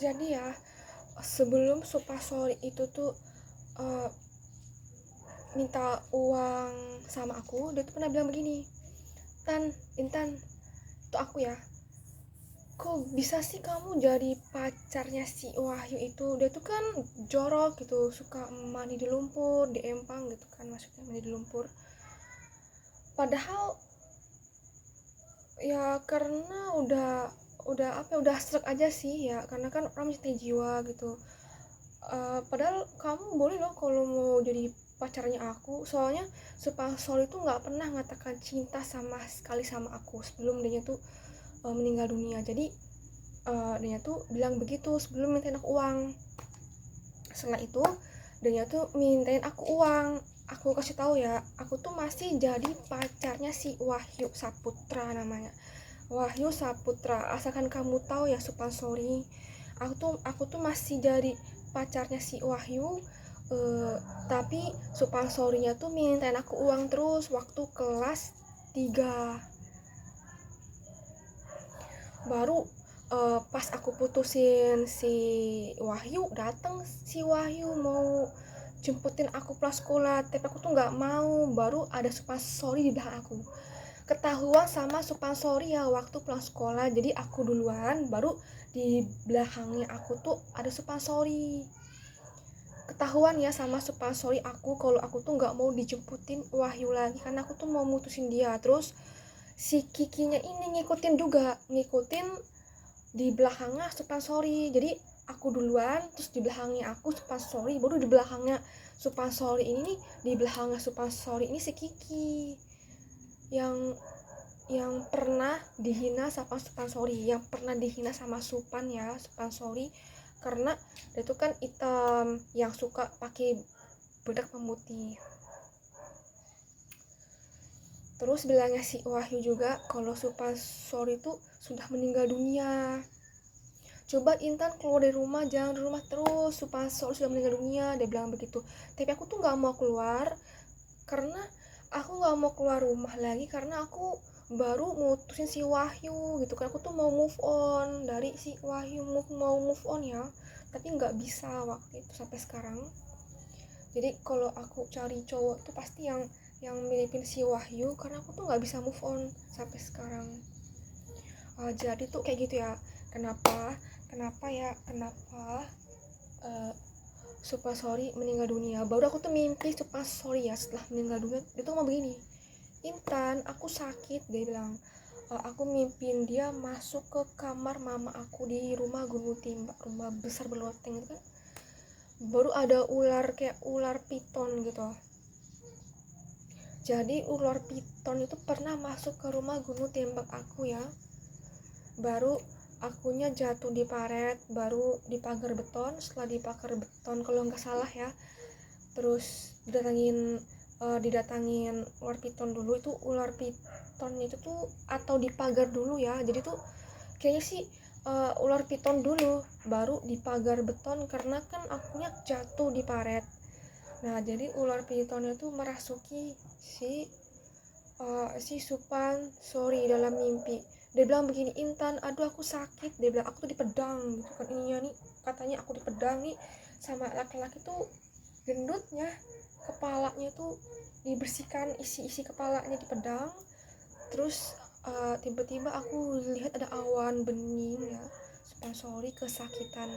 Jadi ya, sebelum Supasori itu tuh uh, minta uang sama aku, dia tuh pernah bilang begini, Intan, itu aku ya, kok bisa sih kamu jadi pacarnya si Wahyu itu? Dia tuh kan jorok gitu, suka mandi di lumpur, di empang gitu kan, maksudnya mandi di lumpur. Padahal ya karena udah apa ya, udah srek aja sih ya, karena kan orang mencintai jiwa gitu. Padahal kamu boleh loh kalau mau jadi pacarnya aku, soalnya Supasol itu nggak pernah mengatakan cinta sama sekali sama aku sebelum dia tuh meninggal dunia. Jadi dia tuh bilang begitu sebelum mintain aku uang. Setelah itu dia tuh mintain aku uang. Aku kasih tahu ya, aku tuh masih jadi pacarnya si Wahyu Saputra namanya. Wahyu Saputra, asalkan kamu tahu ya Supasori, aku tuh masih jadi pacarnya si Wahyu. Tapi Supasorinya tuh mintain aku uang terus waktu kelas 3. Baru pas aku putusin si Wahyu, datang si Wahyu mau jemputin aku pulang sekolah, tapi aku tuh nggak mau. Baru ada Supasori di belakang aku, ketahuan sama Supasori ya waktu pulang sekolah. Jadi aku duluan, baru di belakangnya aku tuh ada Supasori. Ketahuan ya sama Supasori aku kalau aku tuh nggak mau dijemputin Wahyu lagi, karena aku tuh mau mutusin dia. Terus si Kikinya ini ngikutin di belakangnya Supasori. Jadi aku duluan, terus di belakangnya aku Supasori, baru di belakangnya Supasori ini nih, di belakangnya Supasori ini si Kiki yang pernah dihina sama Supasori, yang pernah dihina sama Supan ya, Supasori, karena dia tuh kan hitam, yang suka pakai bedak pemutih. Terus bilangnya si Wahyu juga kalau Supasori itu sudah meninggal dunia. Coba Intan keluar dari rumah, jangan di rumah terus, Supasori sudah meninggal dunia, dia bilang begitu. Tapi aku tuh nggak mau keluar, karena aku nggak mau keluar rumah lagi, karena aku baru mutusin si Wahyu gitu kan. Aku tuh mau move on dari si Wahyu, mau move on ya, tapi nggak bisa waktu itu sampai sekarang. Jadi kalau aku cari cowok tuh pasti yang miripin si Wahyu, karena aku tuh nggak bisa move on sampai sekarang. Jadi tuh kayak gitu ya, kenapa uh, Supasori meninggal dunia. Baru aku tuh mimpi Supasori ya setelah meninggal dunia, dia tuh ngomong begini, Intan, aku sakit, dia bilang. Aku mimpin dia masuk ke kamar mama aku di rumah Gunung Timba, rumah besar berloteng gitu kan. Baru ada ular, kayak ular piton gitu. Jadi ular piton itu pernah masuk ke rumah Gunung Tembak aku ya. Baru akunya jatuh di paret, baru di pagar beton. Setelah di pagar beton kalau nggak salah ya, terus didatangin ular piton dulu. Itu ular piton itu tuh, atau di pagar dulu ya, jadi tuh kayaknya sih ular piton dulu baru di pagar beton, karena kan akunya jatuh di paret. Nah jadi ular pitonnya tuh merasuki si Supan sorry dalam mimpi. Dia bilang begini, Intan, aduh aku sakit, dia bilang, aku tuh dipedang gitu kan. Ininya nih katanya aku dipedang nih sama laki-laki tuh gendutnya, kepalanya tuh dibersihkan, isi kepalanya dipedang. Terus tiba-tiba aku lihat ada awan bening ya, sorry kesakitan.